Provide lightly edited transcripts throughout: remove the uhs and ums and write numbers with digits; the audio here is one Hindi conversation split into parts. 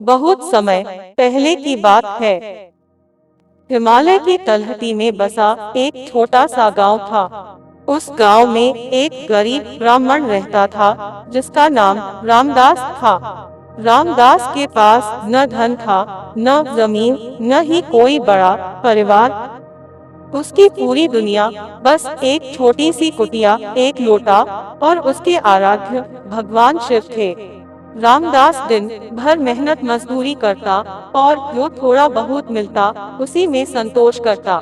बहुत समय पहले की बात है। हिमालय की तलहटी में बसा एक छोटा सा गांव था। उस गांव में एक गरीब ब्राह्मण रहता था जिसका नाम रामदास था। रामदास के पास न धन था, न जमीन, न ही कोई बड़ा परिवार। उसकी पूरी दुनिया बस एक छोटी सी कुटिया, एक लोटा और उसके आराध्य भगवान शिव थे। रामदास दिन भर मेहनत मजदूरी करता और जो थोड़ा बहुत मिलता उसी में संतोष करता।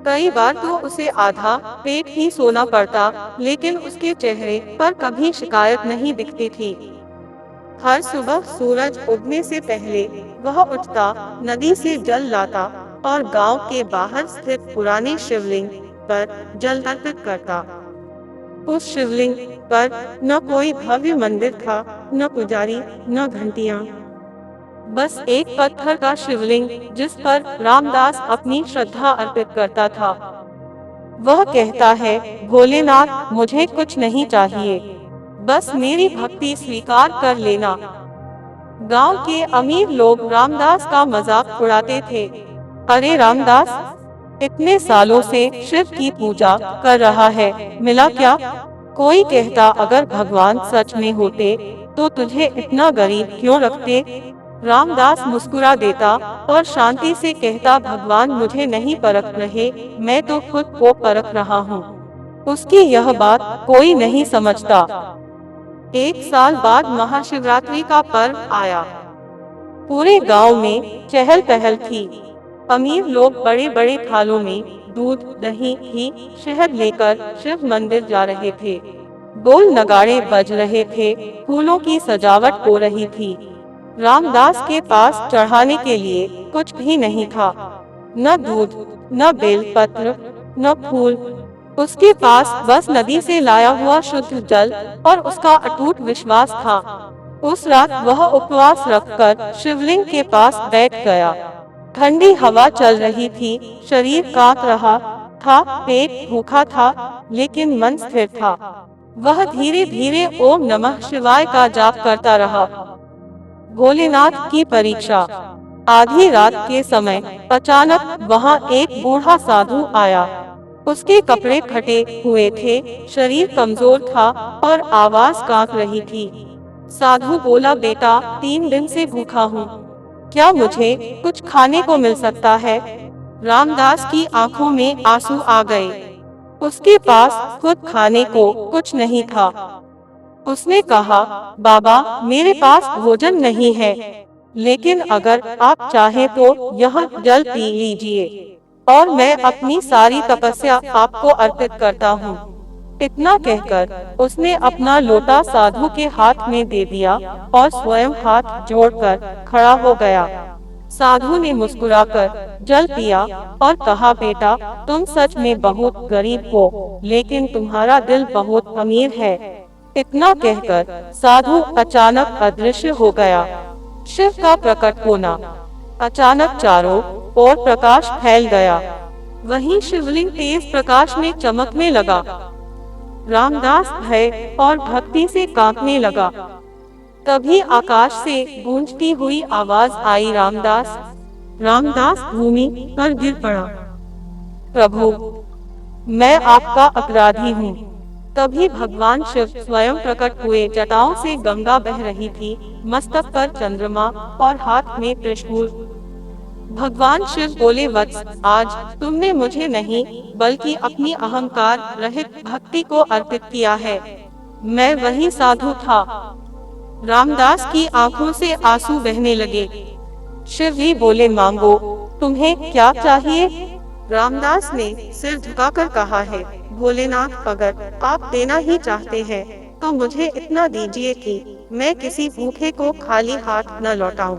कई बार तो उसे आधा पेट ही सोना पड़ता, लेकिन उसके चेहरे पर कभी शिकायत नहीं दिखती थी। हर सुबह सूरज उगने से पहले वह उठता, नदी से जल लाता और गांव के बाहर स्थित पुराने शिवलिंग पर जल अर्पित करता। उस शिवलिंग पर न कोई भव्य मंदिर था, न पुजारी, न घंटियां। बस एक पत्थर का शिवलिंग जिस पर रामदास अपनी श्रद्धा अर्पित करता था। वह कहता है, भोलेनाथ, मुझे कुछ नहीं चाहिए, बस मेरी भक्ति स्वीकार कर लेना। गांव के अमीर लोग रामदास का मजाक उड़ाते थे। अरे रामदास, इतने सालों से शिव की पूजा कर रहा है, मिला क्या? कोई कहता, अगर भगवान सच में होते तो तुझे इतना गरीब क्यों रखते? रामदास मुस्कुरा देता और शांति से कहता, भगवान मुझे नहीं परख रहे, मैं तो खुद को परख रहा हूँ। उसकी यह बात कोई नहीं समझता। एक साल बाद महाशिवरात्रि का पर्व आया। पूरे गांव में चहल पहल थी। अमीर लोग बड़े बड़े थालों में दूध, दही, घी, शहद लेकर शिव मंदिर जा रहे थे। ढोल नगाड़े बज रहे थे, फूलों की सजावट हो रही थी। रामदास के पास चढ़ाने के लिए कुछ भी नहीं था, न दूध, न बेलपत्र, न फूल। उसके पास बस नदी से लाया हुआ शुद्ध जल और उसका अटूट विश्वास था। उस रात वह उपवास रखकर शिवलिंग के पास बैठ गया। ठंडी हवा चल रही थी, शरीर कांप रहा था, पेट भूखा था, लेकिन मन स्थिर था। वह धीरे धीरे ओम नमः शिवाय का जाप करता रहा। भोलेनाथ की परीक्षा। आधी रात के समय अचानक वहां एक बूढ़ा साधु आया। उसके कपड़े फटे हुए थे, शरीर कमजोर था और आवाज कांप रही थी। साधु बोला, बेटा, 3 दिन से भूखा हूँ, क्या मुझे कुछ खाने को मिल सकता है? रामदास की आंखों में आंसू आ गए। उसके पास खुद खाने को कुछ नहीं था। उसने कहा, बाबा, मेरे पास भोजन नहीं है, लेकिन अगर आप चाहें तो यह जल पी लीजिए और मैं अपनी सारी तपस्या आपको अर्पित करता हूँ। इतना कहकर उसने अपना लोटा साधु के हाथ में दे दिया और स्वयं हाथ जोड़कर खड़ा हो गया। साधु ने मुस्कुराकर जल पिया और कहा, बेटा, तुम सच में बहुत गरीब हो, लेकिन तुम्हारा दिल बहुत अमीर है। इतना कहकर साधु अचानक अदृश्य हो गया। शिव का प्रकट होना। अचानक चारों ओर प्रकाश फैल गया। वहीं शिवलिंग तेज प्रकाश में चमकने लगा। रामदास भय और भक्ति से कांपने लगा। तभी आकाश से गूंजती हुई आवाज आई, रामदास। रामदास भूमि पर गिर पड़ा। प्रभु, मैं आपका अपराधी हूँ। तभी भगवान शिव स्वयं प्रकट हुए। जटाओं से गंगा बह रही थी, मस्तक पर चंद्रमा और हाथ में त्रिशूल। भगवान शिव बोले, वत्स, आज तुमने मुझे नहीं बल्कि अपनी अहंकार रहित भक्ति को अर्पित किया है। मैं वही साधु था। रामदास की आंखों से आंसू बहने लगे। शिव ही बोले, मांगो, तुम्हें क्या चाहिए? रामदास ने सिर झुकाकर कहा है, भोलेनाथ, अगर आप देना ही चाहते हैं तो मुझे इतना दीजिए कि मैं किसी भूखे को खाली हाथ न लौटाऊं।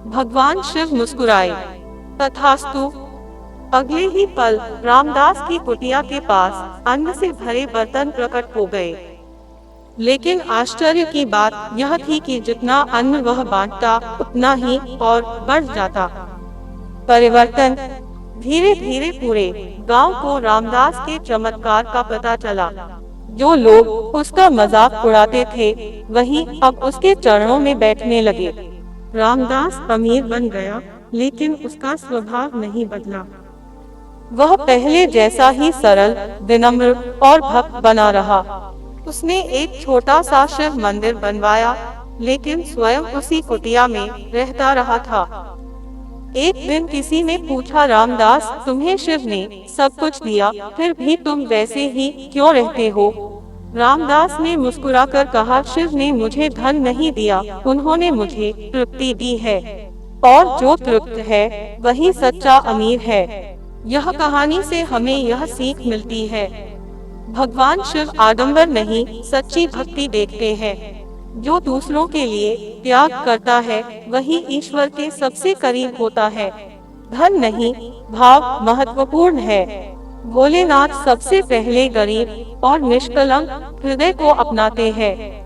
भगवान शिव मुस्कुराए। तथास्तु। अगले ही पल रामदास की कुटिया के पास अन्न से भरे बर्तन प्रकट हो गए। लेकिन आश्चर्य की बात यह थी कि जितना अन्न वह बांटता उतना ही और बढ़ जाता। परिवर्तन। धीरे धीरे पूरे गांव को रामदास के चमत्कार का पता चला। जो लोग उसका मजाक उड़ाते थे, वही अब उसके चरणों में बैठने लगे। रामदास अमीर बन गया, लेकिन उसका स्वभाव नहीं बदला। वह पहले जैसा ही सरल, विनम्र और भक्त बना रहा। उसने एक छोटा सा शिव मंदिर बनवाया, लेकिन स्वयं उसी कुटिया में रहता रहा था। एक दिन किसी ने पूछा, रामदास, तुम्हें शिव ने सब कुछ दिया, फिर भी तुम वैसे ही क्यों रहते हो? रामदास ने मुस्कुराकर कहा, शिव ने मुझे धन नहीं दिया, उन्होंने मुझे तृप्ति दी है, और जो तृप्त है वही सच्चा अमीर है। यह कहानी से हमें यह सीख मिलती है, भगवान शिव आडंबर नहीं, सच्ची भक्ति देखते हैं। जो दूसरों के लिए त्याग करता है, वही ईश्वर के सबसे करीब होता है। धन नहीं, भाव महत्वपूर्ण है। भोलेनाथ सबसे पहले गरीब और निष्कलंक हृदय को अपनाते हैं।